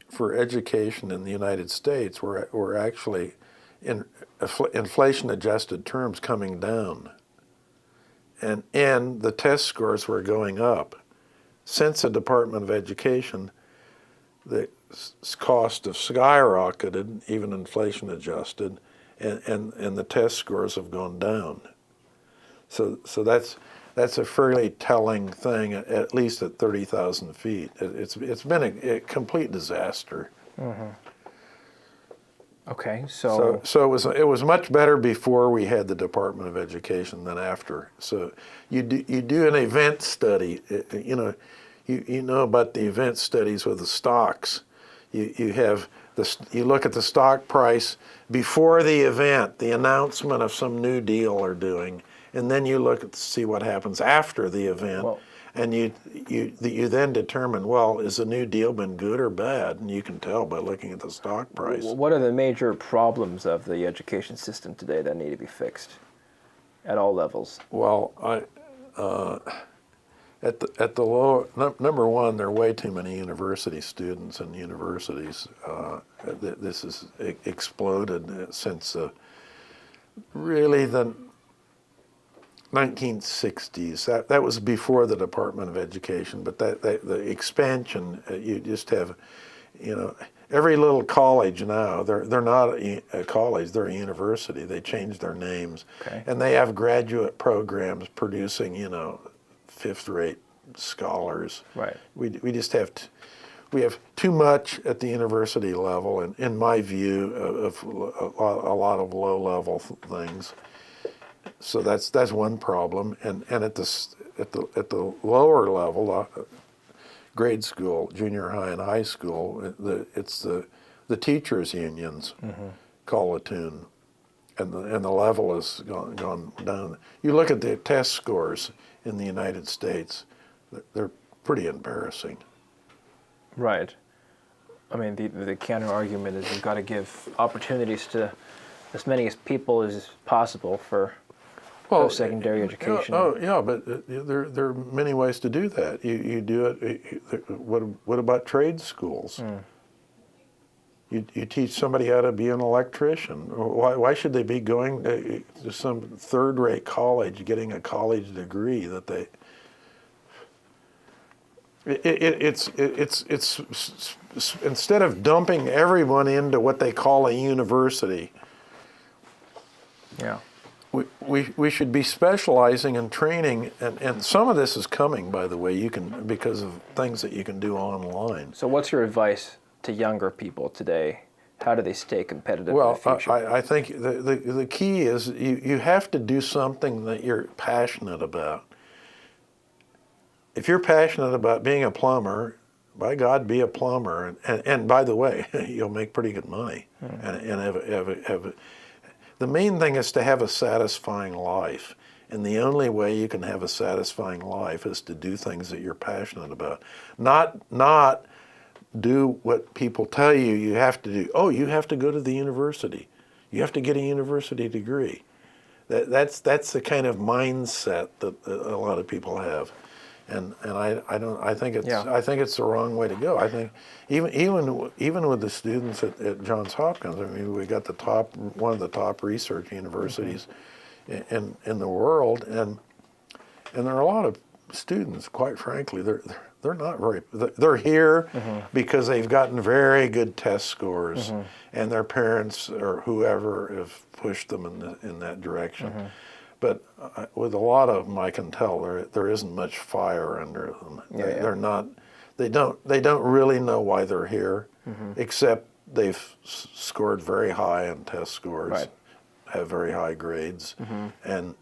for education in the United States were actually in inflation-adjusted terms coming down, and the test scores were going up. Since the Department of Education, the cost have skyrocketed, even inflation-adjusted, and the test scores have gone down. So that's a fairly telling thing, at least at 30,000 feet. It's been a complete disaster. Mm-hmm. Okay, so it was much better before we had the Department of Education than after. So you do an event study. You know about the event studies with the stocks. You look at the stock price before the event, the announcement of some new deal they're doing, and then you look to see what happens after the event. Well, and you then determine, well, has the new deal been good or bad? And you can tell by looking at the stock price. what are the major problems of the education system today that need to be fixed at all levels? Well, at the low, number one, there are way too many university students in universities. This has exploded since really the 1960s. That was before the Department of Education, but the expansion, you just have, every little college now, they're not a college, they're a university. They changed their names. Okay. And they have graduate programs producing, fifth-rate scholars. Right. We just have we have too much at the university level, and in my view, of a lot of low-level things. So that's one problem, and at the lower level, grade school, junior high and high school, it's the teachers' unions call a tune, and the level has gone down. You look at the test scores in the United States, they're pretty embarrassing. Right. I mean, the counter argument is you've got to give opportunities to as many people as possible for post-secondary education. Oh, yeah, but there are many ways to do that. You do it. What about trade schools? You teach somebody how to be an electrician. Why should they be going to some third-rate college, getting a college degree that they? It's instead of dumping everyone into what they call a university. Yeah. We should be specializing and training, and some of this is coming, by the way, because of things that you can do online. So what's your advice to younger people today? How do they stay competitive in the future? I think the key is you have to do something that you're passionate about. If you're passionate about being a plumber, by God, be a plumber. And by the way, you'll make pretty good money. And have the main thing is to have a satisfying life. And the only way you can have a satisfying life is to do things that you're passionate about. Not do what people tell you have to do. Oh, you have to go to the university. You have to get a university degree. That's the kind of mindset that a lot of people have. And I think it's the wrong way to go. I think even with the students at Johns Hopkins, I mean, we got one of the top research universities in the world, and there are a lot of students, quite frankly, they're not very. They're here because they've gotten very good test scores, and their parents or whoever have pushed them in that direction. But with a lot of them, I can tell there isn't much fire under them. They're not. They don't really know why they're here, except they've scored very high in test scores, right. Have very high grades, and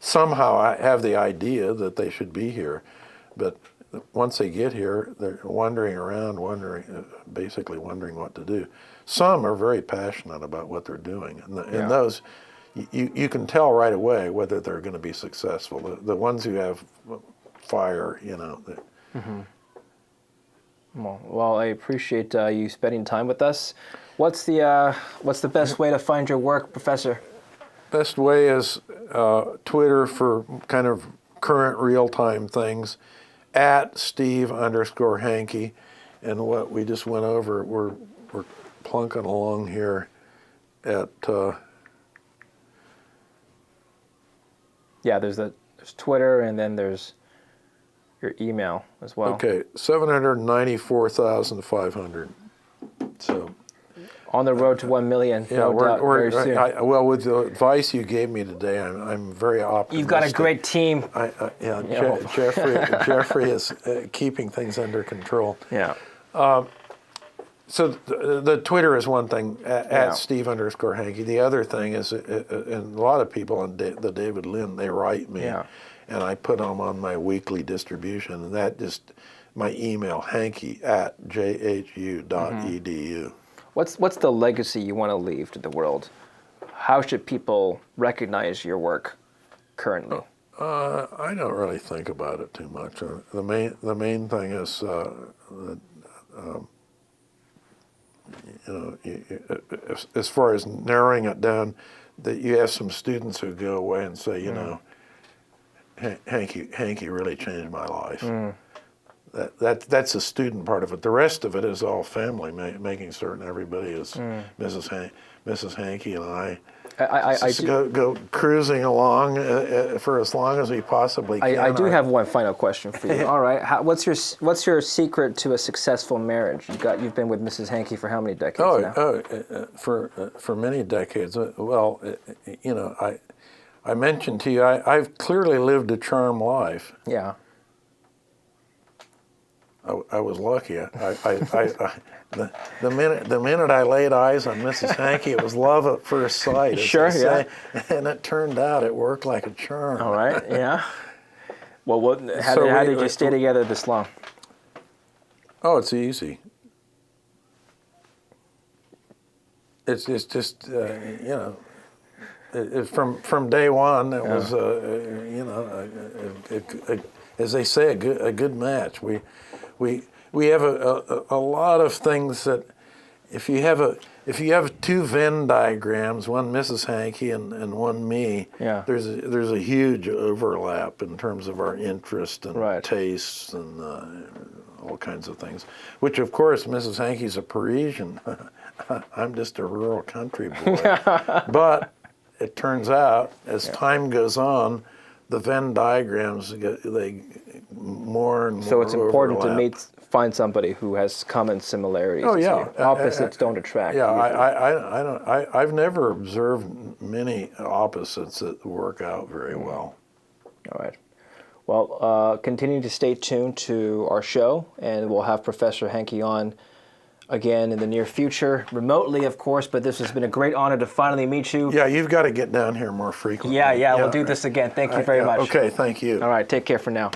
somehow I have the idea that they should be here. But once they get here, they're wandering around, basically wondering what to do. Some are very passionate about what they're doing, and those. You can tell right away whether they're going to be successful. The ones who have fire, Well, I appreciate you spending time with us. What's the best way to find your work, Professor? Best way is Twitter for kind of current real-time things, at Steve_Hanke. And what we just went over, we're plunking along here at... Yeah, there's Twitter, and then there's your email as well. Okay, 794,500. So... On the road to 1 million. Yeah, no doubt, very soon. Well, with the advice you gave me today, I'm very optimistic. You've got a great team. Jeffrey is keeping things under control. Yeah. So the Twitter is one thing, at Steve_Hanke. The other thing is, and a lot of people on the David Lynn, they write me, and I put them on my weekly distribution, and that just, my email, hanke@jhu.edu. What's the legacy you want to leave to the world? How should people recognize your work currently? I don't really think about it too much. The main thing is that as far as narrowing it down, that you have some students who go away and say, Hanke really changed my life. That's the student part of it. The rest of it is all family, making certain everybody is Mrs. Hanke and I go cruising along for as long as we possibly can. I do have one final question for you. All right, what's your secret to a successful marriage? You've been with Mrs. Hanke for how many decades now? For many decades. Well, I mentioned to you, I've clearly lived a charmed life. Yeah. I was lucky. The minute I laid eyes on Mrs. Hanke, it was love at first sight. Sure, yeah. And it turned out it worked like a charm. All right, yeah. Well, how did you stay together this long? Oh, it's easy. It's just from day one. It was as they say, a good match. We have a lot of things that if you have two Venn diagrams, one Mrs. Hanke and one me, there's a huge overlap in terms of our interests and tastes and all kinds of things. Which of course Mrs. Hanke's a Parisian. I'm just a rural country boy. But it turns out as time goes on, the Venn diagrams they more and more. So it's important overlap. to find somebody who has common similarities. Oh yeah, opposites don't attract. Yeah, I've never observed many opposites that work out very well. All right. Well, continue to stay tuned to our show, and we'll have Professor Hanke on again in the near future, remotely, of course, but this has been a great honor to finally meet you. Yeah, you've got to get down here more frequently. Yeah, we'll do this again. Thank you very much. Okay, thank you. All right, take care for now.